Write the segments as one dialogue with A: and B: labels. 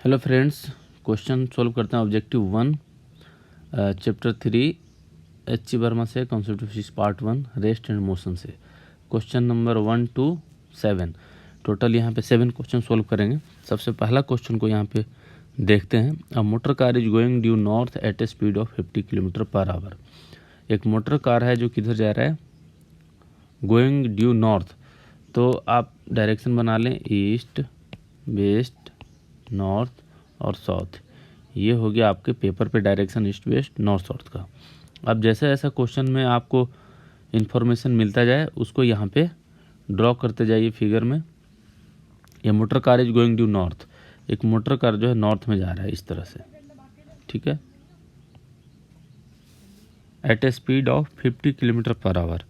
A: Hello friends, question solve करते हैं। Objective 1 chapter 3 H Verma से concept of physics part 1 rest and motion से question number 1 to 7। Total यहाँ पे 7 क्वेश्चन सोल्व करेंगे। सबसे पहला क्वेश्चन को यहाँ पे देखते हैं। A motor car is going due north at a speed of 50 kilometre per hour. एक मोटर कार है जो किधर जा रहा है, गोइंग ड्यू नॉर्थ। तो आप डायरेक्शन बना लें, ईस्ट, वेस्ट, नॉर्थ और साउथ। ये हो गया आपके पेपर पे direction east west north south का। अब जैसे ऐसा क्वेश्चन में आपको इन्फॉर्मेशन मिलता जाए उसको यहाँ पे ड्रॉ करते जाइए फिगर में। ये motor car is going due north, एक मोटर कार जो है नॉर्थ में जा रहा है इस तरह से, ठीक है, at a speed of 50 kilometre per hour.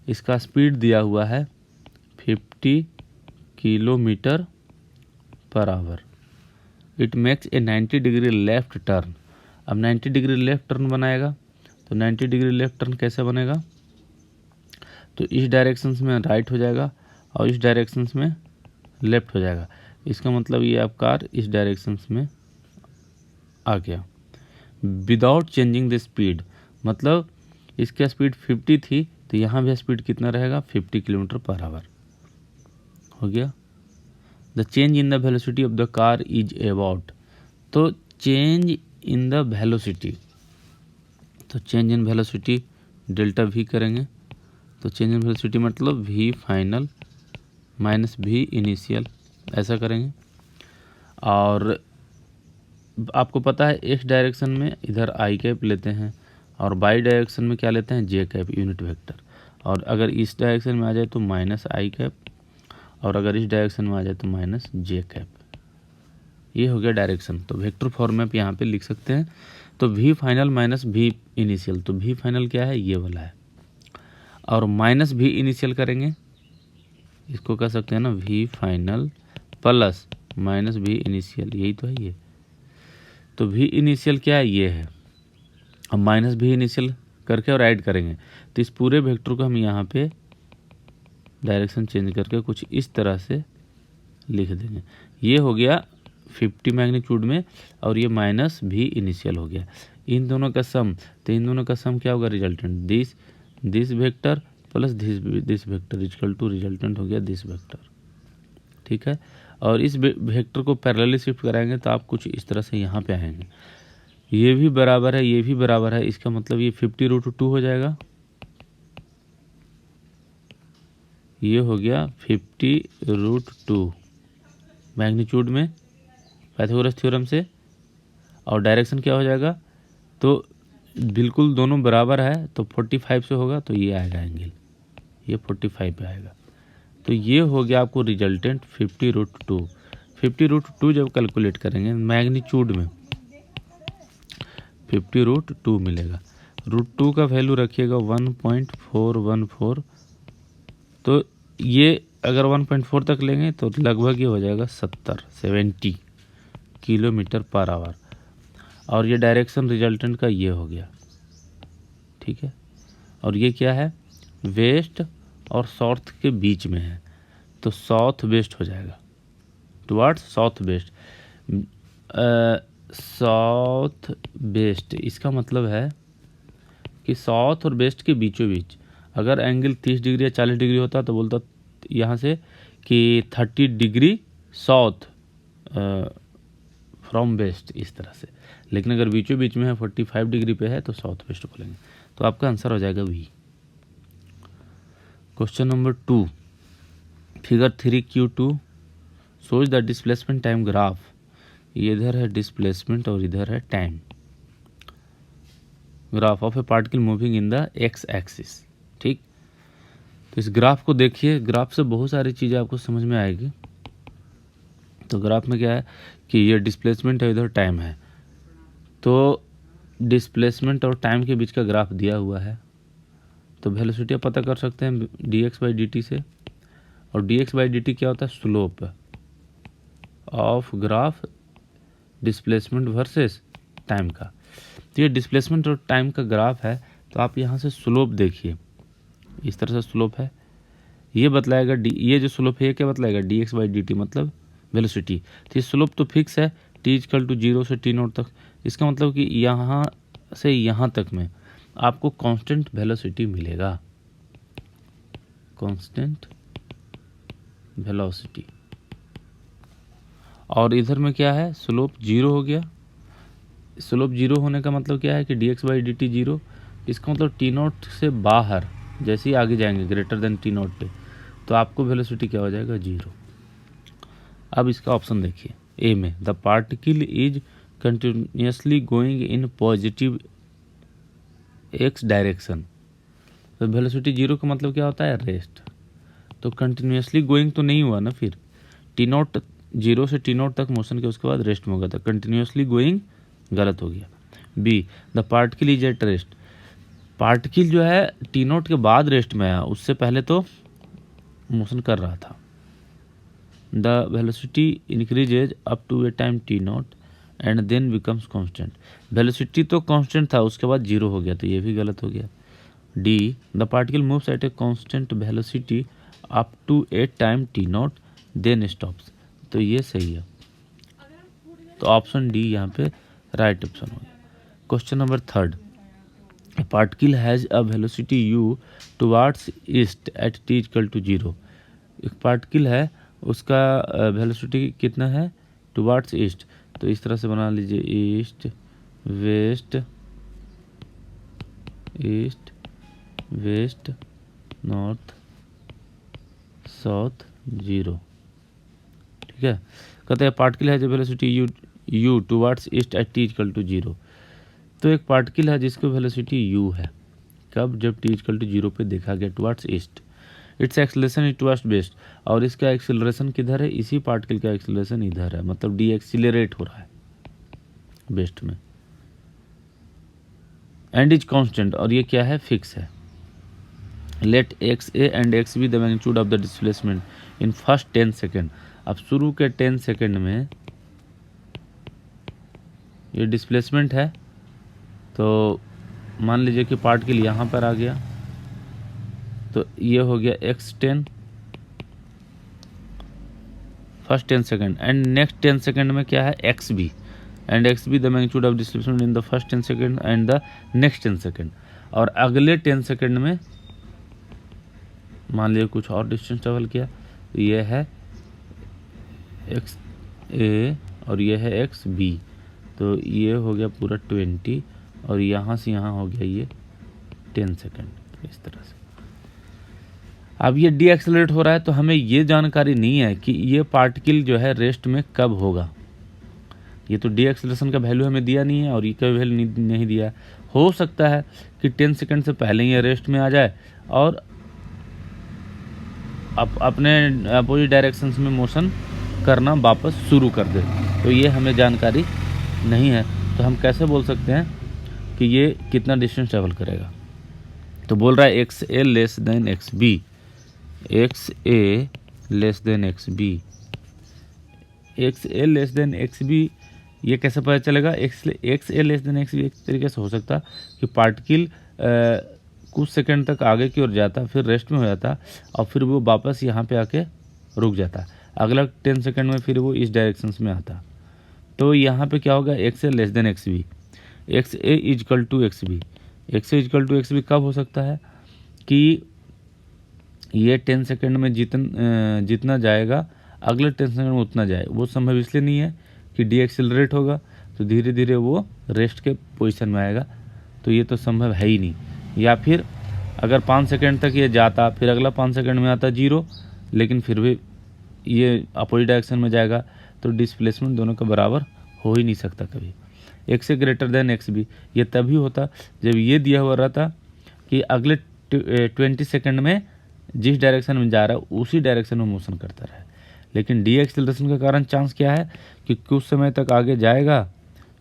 A: इसका स्पीड दिया हुआ है 50 kilometre per hour. It makes a 90 degree left turn. अब 90 डिग्री लेफ्ट टर्न बनाएगा, तो 90 डिग्री लेफ्ट टर्न कैसे बनेगा, तो इस डायरेक्शन में राइट हो जाएगा और इस डायरेक्शन में लेफ्ट हो जाएगा। इसका मतलब ये आप कार इस डायरेक्शन में आ गया विदाउट चेंजिंग द स्पीड। मतलब इसका स्पीड 50 थी तो यहाँ भी स्पीड कितना रहेगा, 50 किलोमीटर पर आवर हो गया। The change in the velocity of the car is about. तो चेंज इन द वेलोसिटी, तो change in velocity delta V करेंगे। तो चेंज इन वेलोसिटी मतलब V final minus V initial, ऐसा करेंगे। और आपको पता है एक्स डायरेक्शन में इधर आई कैप लेते हैं और वाई डायरेक्शन में क्या लेते हैं, जे कैप यूनिट वेक्टर। और अगर इस डायरेक्शन में आ जाए तो माइनस आई कैप, और अगर इस डायरेक्शन में आ जाए तो माइनस जे कैप। ये हो गया डायरेक्शन। तो वेक्टर फॉर्म में आप यहाँ पे लिख सकते हैं। तो V final minus V initial, तो वी फाइनल क्या है, ये वाला है, और माइनस वी इनिशियल करेंगे, इसको कह सकते हैं ना V final plus minus V initial, यही तो है ये। तो वी इनिशियल क्या है, ये है। अब माइनस वी इनिशियल करके और ऐड करेंगे, तो इस पूरे वेक्टर को हम यहाँ पे डायरेक्शन चेंज करके कुछ इस तरह से लिख देंगे। ये हो गया 50 मैग्नीट्यूड में और ये माइनस भी इनिशियल हो गया। इन दोनों का सम, तो इन दोनों का सम क्या होगा, resultant this vector plus this vector equal to resultant हो गया दिस वेक्टर, ठीक है। और इस वेक्टर को पैरेलली शिफ्ट कराएंगे तो आप कुछ इस तरह से यहाँ पे आएंगे। ये भी बराबर है, ये भी बराबर है, इसका मतलब ये 50√2 हो जाएगा। ये हो गया 50√2 मैग्नीट्यूड में पाइथागोरस थ्योरम से। और डायरेक्शन क्या हो जाएगा, तो बिल्कुल दोनों बराबर है तो 45 से होगा, तो ये आएगा एंगल, ये 45 पे आएगा। तो ये हो गया आपको रिजल्टेंट 50√2। 50√2 जब कैलकुलेट करेंगे मैग्नीट्यूड में 50√2 मिलेगा। √2 का वैल्यू रखिएगा 1.414। तो ये अगर 1.4 तक लेंगे तो लगभग ये हो जाएगा 70 किलोमीटर पर आवर। और ये डायरेक्शन रिजल्टेंट का ये हो गया, ठीक है। और ये क्या है, वेस्ट और साउथ के बीच में है, तो साउथ वेस्ट हो जाएगा, towards south west. South west इसका मतलब है कि साउथ और वेस्ट के बीचों बीच अगर एंगल 30 डिग्री या 40 डिग्री होता तो बोलता यहाँ से कि 30 डिग्री साउथ फ्रॉम वेस्ट, इस तरह से। लेकिन अगर बीचों बीच में है 45 डिग्री पे है तो साउथ वेस्ट बोलेंगे। तो आपका आंसर हो जाएगा V. Question number 2, figure 3Q2 shows the displacement time graph. ये इधर है डिस्प्लेसमेंट और इधर है time graph of a particle moving in the X axis, ठीक। तो इस ग्राफ को देखिए, ग्राफ से बहुत सारी चीज़ें आपको समझ में आएगी। तो ग्राफ में क्या है कि ये डिस्प्लेसमेंट है, इधर टाइम है। तो डिस्प्लेसमेंट और टाइम के बीच का ग्राफ दिया हुआ है, तो वेलोसिटी आप पता कर सकते हैं dx/dt से। और dx/dt क्या होता है, slope of graph displacement versus time का। तो ये डिस्प्लेसमेंट और टाइम का ग्राफ है, तो आप यहाँ से स्लोप देखिए, इस तरह से स्लोप है, ये बतलाएगा ये जो स्लोप है ये क्या बतलाएगा, dx/dt मतलब वेलोसिटी। तो ये स्लोप तो फिक्स है, टी इक्वल टू 0 से टी नॉट तक, इसका मतलब कि यहाँ से यहाँ तक में आपको कांस्टेंट वेलोसिटी मिलेगा, कांस्टेंट वेलोसिटी। और इधर में क्या है, स्लोप 0 हो गया। स्लोप 0 होने का मतलब क्या है कि dx बाई dt 0, इसका मतलब टी नॉट से बाहर जैसे ही आगे जाएंगे ग्रेटर देन टी नॉट पे, तो आपको वेलोसिटी क्या हो जाएगा, 0। अब इसका ऑप्शन देखिए ए में, the particle is continuously going in positive x direction. तो वेलोसिटी 0 का मतलब क्या होता है, रेस्ट। तो कंटिन्यूसली गोइंग तो नहीं हुआ ना, फिर टी नॉट 0 से टी नॉट तक मोशन के उसके बाद रेस्ट में होगा, तो कंटिन्यूसली गोइंग गलत हो गया। B, the particle is at rest. Particle जो है टी नॉट के बाद रेस्ट में आया, उससे पहले तो मोशन कर रहा था। The velocity increases up to a time T nought and then becomes constant. Velocity तो कांस्टेंट था, उसके बाद 0 हो गया, तो ये भी गलत हो गया। D, the particle moves at a constant velocity up to a time T nought then stops. तो ये सही है, तो ऑप्शन डी यहाँ पे राइट ऑप्शन हो गया। Question number 3, a particle has a velocity u towards east at t equal to 0। एक पार्टिकल है, उसका वेलोसिटी कितना है, टुवार्ड्स ईस्ट। तो इस तरह से बना लीजिए, east west, east west north south 0। ठीक है, कहते हैं पार्टिकल है जो velocity U towards east at T equal to 0। तो एक पार्टिकल है जिसको वेलोसिटी u है, कब, जब t इक्वल टू 0 पे देखा गया towards east. Its acceleration is towards west, और इसका एक्सेलरेशन किधर है, इसी पार्टिकल का एक्सेलरेशन इधर है, मतलब डी एक्सीलरेट हो रहा है वेस्ट में। एंड इज कांस्टेंट, और ये क्या है, फिक्स है। Let X A and x B the magnitude of the displacement in first 10 second. अब शुरू के 10 सेकेंड में ये डिस्प्लेसमेंट है, तो मान लीजिए कि पार्टिकल यहाँ पर आ गया, तो ये हो गया x10 first 10 second, and next 10 second में क्या है, x b, and x B the magnitude of displacement in the first 10 second and the next 10 second. और अगले 10 सेकेंड में मान लीजिए कुछ और डिस्टेंस ट्रेवल किया, तो ये है एक्स ए और ये है एक्स बी, तो ये हो गया पूरा 20, और यहाँ से यहाँ हो गया ये 10 सेकेंड, इस तरह से। अब ये डी एक्सेलरेट हो रहा है, तो हमें ये जानकारी नहीं है कि ये पार्टिकल जो है रेस्ट में कब होगा। ये तो डी एक्सेलरेशन का वैल्यू हमें दिया नहीं है, और ये का वैल्यू नहीं दिया है। हो सकता है कि 10 सेकेंड से पहले ये रेस्ट में आ जाए और अपने अपोजिट डायरेक्शंस में मोशन करना वापस शुरू कर दे, तो ये हमें जानकारी नहीं है। तो हम कैसे बोल सकते हैं कि ये कितना डिस्टेंस ट्रेवल करेगा। तो बोल रहा है एक्स ए less than x B, x ए less than x B, x ए लेस देन एक्स बी, ये कैसे पता चलेगा, एक्स ए लेस देन एक्स बी। एक तरीके से हो सकता कि पार्टिकल कुछ सेकंड तक आगे की ओर जाता, फिर रेस्ट में हो जाता, और फिर वो वापस यहाँ पे आके रुक जाता, अगला 10 सेकंड में फिर वो इस डायरेक्शन में आता। तो यहाँ पे क्या होगा, x A less than x B, x a equal to x B. X a equal to x b कब हो सकता है कि ये 10 सेकंड में जितना जाएगा, अगले 10 सेकंड में उतना जाए। वो संभव इसलिए नहीं है कि डी एक्सेलरेट होगा तो धीरे धीरे वो रेस्ट के पोजीशन में आएगा, तो ये तो संभव है ही नहीं। या फिर अगर 5 सेकंड तक ये जाता, फिर अगला 5 सेकंड में आता 0, लेकिन फिर भी ये अपोजिट डायरेक्शन में जाएगा, तो डिस्प्लेसमेंट दोनों का बराबर हो ही नहीं सकता कभी। एक्स से ग्रेटर देन एक्स बी ये तभी होता जब ये दिया हुआ रहता कि अगले 20 सेकंड में जिस डायरेक्शन में जा रहा है उसी डायरेक्शन में मोशन करता रहे। लेकिन डी एक्सेलरेशन के कारण चांस क्या है कि कुछ समय तक आगे जाएगा,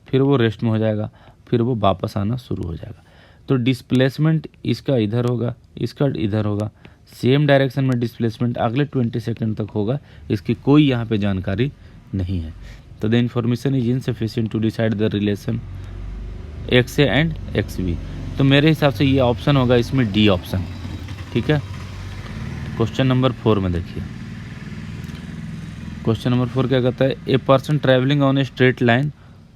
A: फिर वो रेस्ट में हो जाएगा, फिर वो वापस आना शुरू हो जाएगा। तो डिस्प्लेसमेंट इसका इधर होगा, इसका इधर होगा, सेम डायरेक्शन में डिस्प्लेसमेंट अगले 20 सेकंड तक होगा, इसकी कोई यहाँ पे जानकारी नहीं है। तो the information is insufficient to decide the relation x A and x b. तो मेरे हिसाब से ये ऑप्शन होगा इसमें डी ऑप्शन। ठीक है, क्वेश्चन नंबर 4 में देखिए, क्वेश्चन नंबर 4 क्या कहता है, a person travelling on a straight line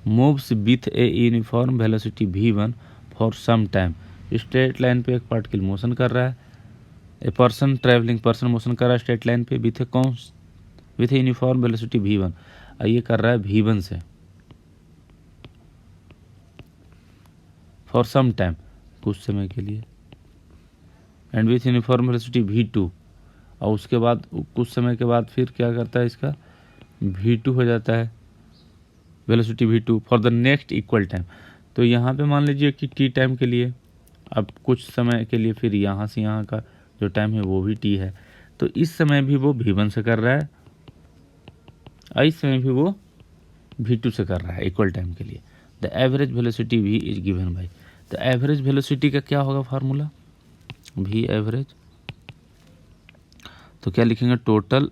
A: moves with a uniform velocity v1 for some time. Straight line पे एक पार्टिकल मोशन कर रहा है, a person travelling person motion कर रहा है स्ट्रेट लाइन पे with a uniform velocity v1, और ये कर रहा है v1 से फॉर सम टाइम, कुछ समय के लिए, and with uniform velocity v2, और उसके बाद कुछ समय के बाद फिर क्या करता है, इसका v2 हो जाता है, velocity v2 for the next equal time. तो यहाँ पे मान लीजिए कि t टाइम के लिए, अब कुछ समय के लिए फिर यहाँ से यहाँ का जो टाइम है वो भी t है, तो इस समय भी वो v1 से कर रहा है और इस समय भी वो v2 से कर रहा है इक्वल टाइम के लिए। The average velocity v is given by, तो एवरेज वेलोसिटी का क्या होगा फार्मूला, v एवरेज, तो क्या लिखेंगे, टोटल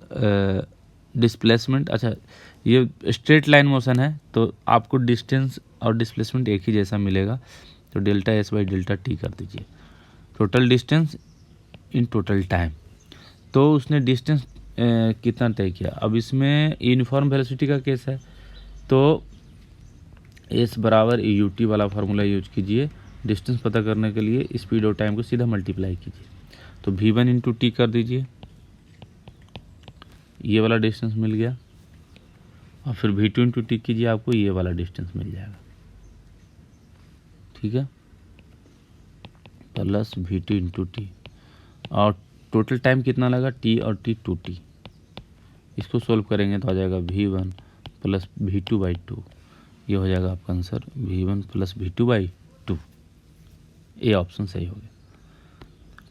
A: डिस्प्लेसमेंट। अच्छा, ये स्ट्रेट लाइन मोशन है तो आपको डिस्टेंस और डिस्प्लेसमेंट एक ही जैसा मिलेगा, तो delta S by delta T कर दीजिए, total distance in total time. तो उसने डिस्टेंस कितना तय किया, अब इसमें यूनिफॉर्म वेलोसिटी का केस है तो एस बराबर यू टी वाला फार्मूला यूज कीजिए, डिस्टेंस पता करने के लिए स्पीड और टाइम को सीधा मल्टीप्लाई कीजिए, तो v1 इंटू टी कर दीजिए, ये वाला डिस्टेंस मिल गया, और फिर v2 इंटू टी कीजिए, आपको ये वाला डिस्टेंस मिल जाएगा, ठीक है, प्लस v2 इंटू टी, और टोटल टाइम कितना लगा, t और t 2t, इसको सोल्व करेंगे तो आ जाएगा v1 प्लस v2 बाई 2, ये हो जाएगा आपका answer v1 plus v2 by 2, A option सही हो गया।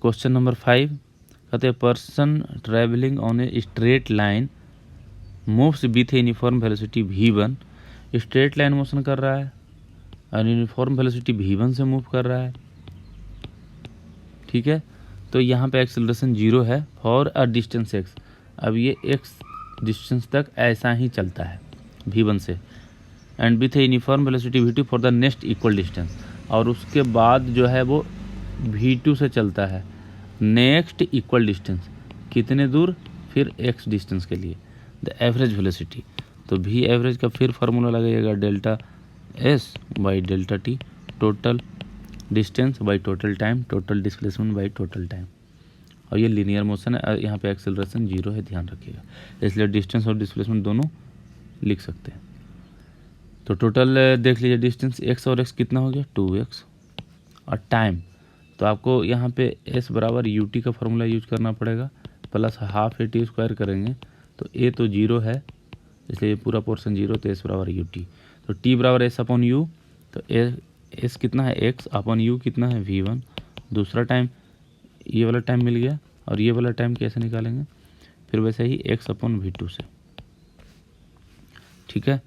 A: क्वेश्चन नंबर 5 कहते हैं person travelling on a straight line moves with uniform velocity v1, straight line motion कर रहा है और यूनिफॉर्म वेलोसिटी v1 से मूव कर रहा है, ठीक है, तो यहाँ पे एक्सेलरेशन 0 है फॉर अ डिस्टेंस x, अब ये x डिस्टेंस तक ऐसा ही चलता है v1 से, and with uniform velocity v2 for the next equal distance, और उसके बाद जो है वो v2 से चलता है नेक्स्ट इक्वल डिस्टेंस, कितने दूर, फिर x डिस्टेंस के लिए, द एवरेज वेलोसिटी, तो v एवरेज का फिर फार्मूला लगाइएगा delta S by delta T, total distance by total time, total displacement by total time, और ये लीनियर मोशन है, यहाँ पे एक्सेलरेशन 0 है, ध्यान रखिएगा, इसलिए डिस्टेंस और डिस्प्लेसमेंट दोनों लिख सकते हैं। तो टोटल देख लीजिए, डिस्टेंस x और x कितना हो गया 2x, और टाइम, तो आपको यहाँ पे s बराबर यू टी का फॉर्मूला यूज करना पड़ेगा, plus half A T square करेंगे तो a तो 0 है, इसलिए पूरा पोर्शन 0, तो s बराबर यू टी, तो t बराबर s अपॉन यू, तो s कितना है x अपॉन यू कितना है v1, दूसरा टाइम ये वाला टाइम मिल गया, और ये वाला टाइम कैसे निकालेंगे, फिर वैसे ही x अपॉन v2 से, ठीक है।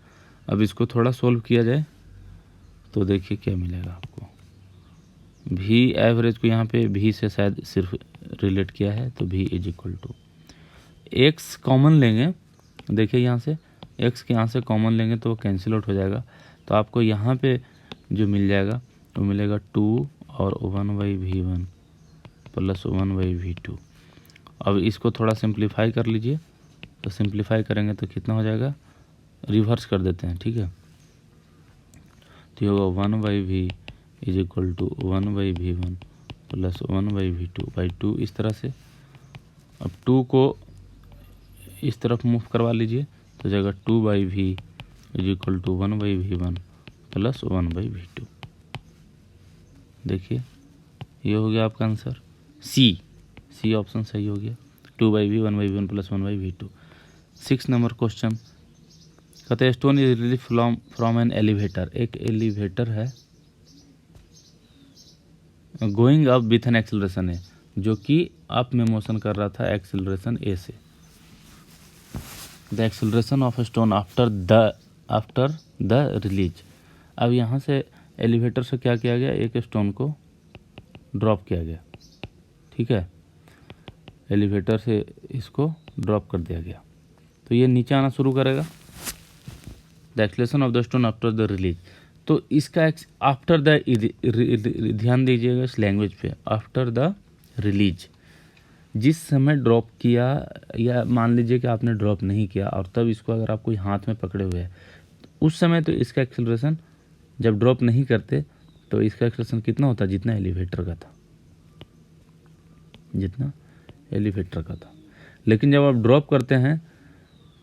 A: अब इसको थोड़ा सोल्व किया जाए तो देखिए क्या मिलेगा आपको, v एवरेज को यहाँ पे v से शायद सिर्फ रिलेट किया है, तो v is equal to x common लेंगे, देखिए यहाँ से x के यहाँ से कॉमन लेंगे तो वो कैंसिल आउट हो जाएगा, तो आपको यहाँ पे जो मिल जाएगा वो मिलेगा 2 और 1/v1 प्लस 1/v2। अब इसको थोड़ा सिंप्लीफाई कर लीजिए, तो सिंप्लीफाई करेंगे तो कितना हो जाएगा, रिवर्स कर देते हैं, ठीक है, तो ये होगा 1/v is equal to 1/v1 plus 1/v2/2, इस तरह से। अब 2 को इस तरफ मूव करवा लीजिए तो जाएगा 2/v is equal to 1/v1 plus 1/v2। देखिए ये हो गया आपका आंसर, सी ऑप्शन सही हो गया, 2/v 1/v1 plus 1/v2। 6 number question कहते हैं स्टोन इज रिलीव फ्रॉम एन एलिवेटर, एक एलिवेटर है going up with an acceleration a, जो कि अप में मोशन कर रहा था एक्सेलरेशन ए से, the acceleration of stone after the release. अब यहाँ से एलिवेटर से क्या किया गया, एक स्टोन को ड्रॉप किया गया, ठीक है, एलिवेटर से इसको ड्रॉप कर दिया गया, तो ये नीचे आना शुरू करेगा, the acceleration of the stone after the release. तो इसका आफ्टर द ध्यान दीजिएगा इस लैंग्वेज पे, आफ्टर द रिलीज, जिस समय ड्रॉप किया, या मान लीजिए कि आपने ड्रॉप नहीं किया और तब इसको अगर आप कोई हाथ में पकड़े हुए हैं, उस समय तो इसका एक्सेलरेशन, जब ड्रॉप नहीं करते तो इसका एक्सेलरेशन कितना होता है, जितना एलिवेटर का था, जितना एलिवेटर का था। लेकिन जब आप ड्रॉप करते हैं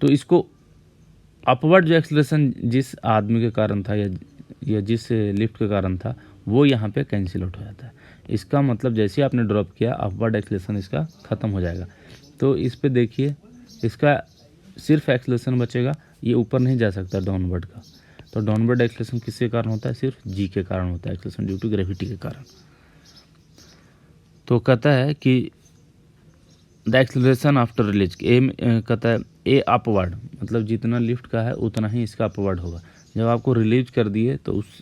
A: तो इसको अपवर्ड जो एक्सेलरेशन जिस आदमी के कारण था या जिस लिफ्ट के कारण था, वो यहाँ पे कैंसिल आउट हो जाता है। इसका मतलब जैसे ही आपने ड्रॉप किया, अपवर्ड एक्सेलरेशन इसका ख़त्म हो जाएगा। तो इस पे देखिए, इसका सिर्फ एक्सेलरेशन बचेगा, ये ऊपर नहीं जा सकता डाउनवर्ड का। तो डाउनवर्ड एक्सेलरेशन किसके कारण होता है, सिर्फ जी के कारण होता है, एक्सेलरेशन ड्यू टू ग्रेविटी के कारण। तो कहता है कि द एक्सेलरेशन आफ्टर रिलीज, कहता है ए अपवर्ड, मतलब जितना लिफ्ट का है उतना ही इसका अपवर्ड होगा। जब आपको रिलीज कर दिए तो उस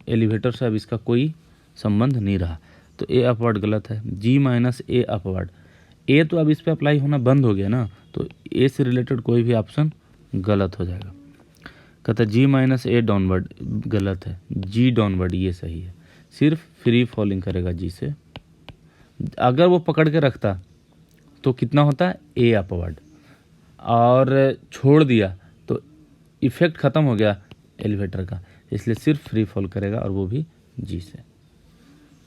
A: एलिवेटर से अब इसका कोई संबंध नहीं रहा, तो ए अपवर्ड गलत है। जी माइनस ए अपवर्ड, ए तो अब इस पर अप्लाई होना बंद हो गया ना, तो ए से रिलेटेड कोई भी ऑप्शन गलत हो जाएगा। कहता है जी माइनस ए डाउनवर्ड गलत है, जी डाउनवर्ड ये सही है, सिर्फ फ्री फॉलिंग करेगा जी से। अगर वो पकड़ के रखता तो कितना होता है, ए अपवर्ड, और छोड़ दिया तो इफेक्ट ख़त्म हो गया एलिवेटर का, इसलिए सिर्फ फ्री फॉल करेगा और वो भी जी से।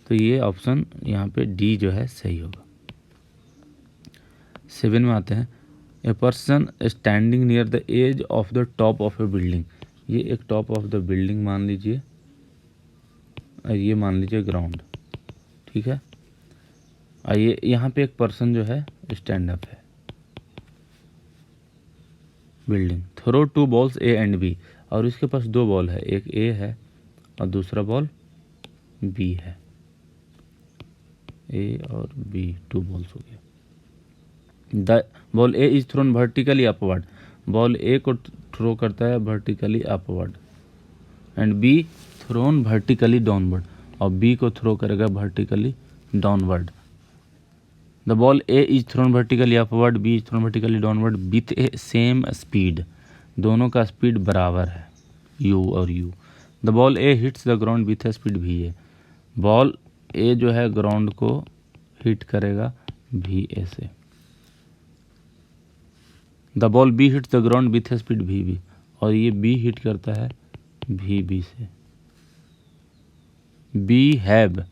A: तो ये ऑप्शन यहाँ पे डी जो है सही होगा। 7 में आते हैं, a person standing near the edge of the top of a building. ये एक टॉप ऑफ द बिल्डिंग मान लीजिए, और ये मान लीजिए ग्राउंड, ठीक है। आइए यहाँ पे एक पर्सन जो है स्टैंड अप है, building, throw 2 balls a and b, और इसके पास 2 बॉल है, एक ए है और दूसरा बॉल बी है, ए और बी 2 बॉल्स हो गया। The ball a is thrown vertically upward, ball a को थ्रो करता है vertically upward, and b thrown vertically downward, और बी को थ्रो करेगा vertically downward. The ball a is thrown vertically upward, b is thrown vertically downward with a same speed, दोनों का speed बराबर है, यू और u. The ball a hits the ground with a speed v a, ball a जो है ground को hit करेगा v a से। The ball b hits the ground with a speed v b, और ये बी हिट करता है v b से। B have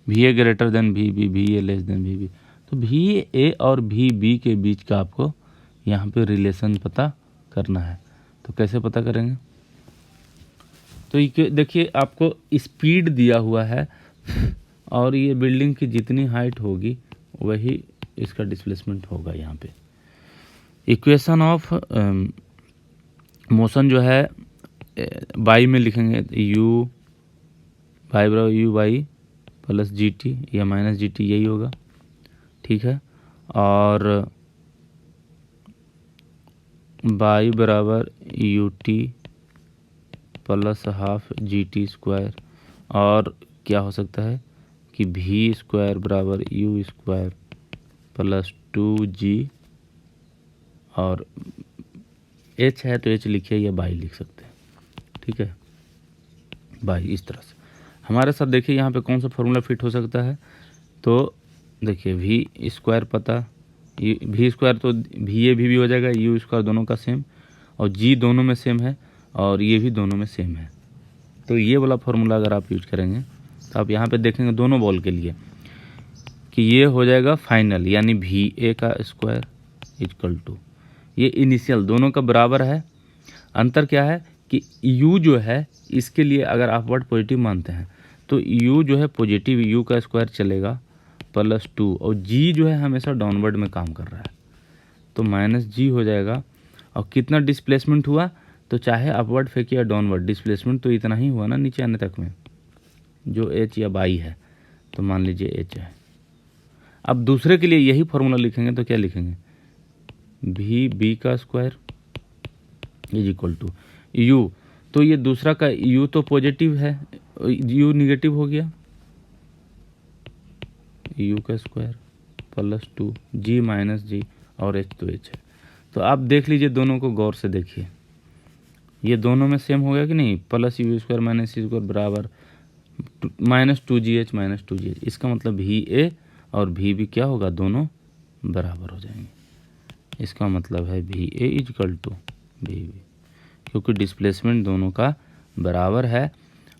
A: v a greater than v b, v a less than v b, तो v a और v B के बीच का आपको यहाँ पे रिलेशन पता करना है। तो कैसे पता करेंगे, तो ये देखिए आपको स्पीड दिया हुआ है, और ये बिल्डिंग की जितनी हाइट होगी वही इसका डिस्प्लेसमेंट होगा। यहाँ पे इक्वेशन ऑफ मोशन जो है वाई में लिखेंगे, यू वाई बराबर u y plus g t या माइनस जी टी, यही होगा, ठीक है। और वाई बराबर u t plus half g t square, और क्या हो सकता है कि भी स्क्वायर बराबर यू स्क्वायर प्लस 2g, और h है तो h लिखिए या बाई लिख सकते हैं, ठीक है, बाई। इस तरह से हमारे साथ देखिए यहाँ पे कौन सा फॉर्मूला फिट हो सकता है, तो देखिए वी स्क्वायर पता, वी स्क्वायर तो वी ए भी हो जाएगा, यू स्क्वायर दोनों का सेम, और जी दोनों में सेम है, और ये भी दोनों में सेम है। तो ये वाला फॉर्मूला अगर आप यूज करेंगे तो आप यहाँ पे देखेंगे दोनों बॉल के लिए कि ये हो जाएगा फाइनल, यानी वी ए का स्क्वायर इक्वल टू, ये इनिशियल दोनों का बराबर है। अंतर क्या है कि u जो है इसके लिए अगर आप वर्ड पॉजिटिव मानते हैं तो u जो है पॉजिटिव, u का स्क्वायर चलेगा प्लस 2, और g जो है हमेशा डाउनवर्ड में काम कर रहा है तो माइनस जी हो जाएगा। और कितना डिस्प्लेसमेंट हुआ, तो चाहे अपवर्ड फेंकिए या डाउनवर्ड, डिस्प्लेसमेंट तो इतना ही हुआ ना नीचे आने तक में, जो h या बाई है, तो मान लीजिए h है। अब दूसरे के लिए यही फॉर्मूला लिखेंगे तो क्या लिखेंगे, भी बी का square is equal to u, तो ये दूसरा का u तो पॉजिटिव है, u निगेटिव हो गया, u का स्क्वायर प्लस 2 g माइनस जी, और h तो h है। तो आप देख लीजिए, दोनों को गौर से देखिए, ये दोनों में सेम हो गया कि नहीं, plus u square minus c square बराबर माइनस 2gh माइनस 2gh, इसका मतलब भी ए और भी भी क्या होगा, दोनों बराबर हो जाएंगे। इसका मतलब है भी ए इजकल टू भी भी, क्योंकि डिस्प्लेसमेंट दोनों का बराबर है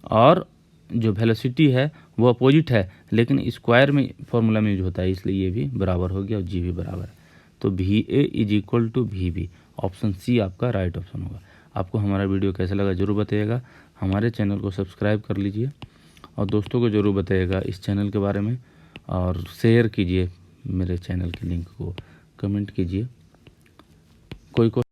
A: और जो वेलोसिटी है वो अपोजिट है, लेकिन स्क्वायर में फॉर्मूला में यूज होता है, इसलिए ये भी बराबर हो गया और जी भी बराबर है। तो भी ए इज इक्वल टू भी बी, ऑप्शन सी आपका राइट ऑप्शन होगा। आपको हमारा वीडियो कैसा लगा ज़रूर बताइएगा। हमारे चैनल को सब्सक्राइब कर लीजिए और दोस्तों को ज़रूर बताइएगा इस चैनल के बारे में, और शेयर कीजिए मेरे चैनल के लिंक को, कमेंट कीजिए। कोई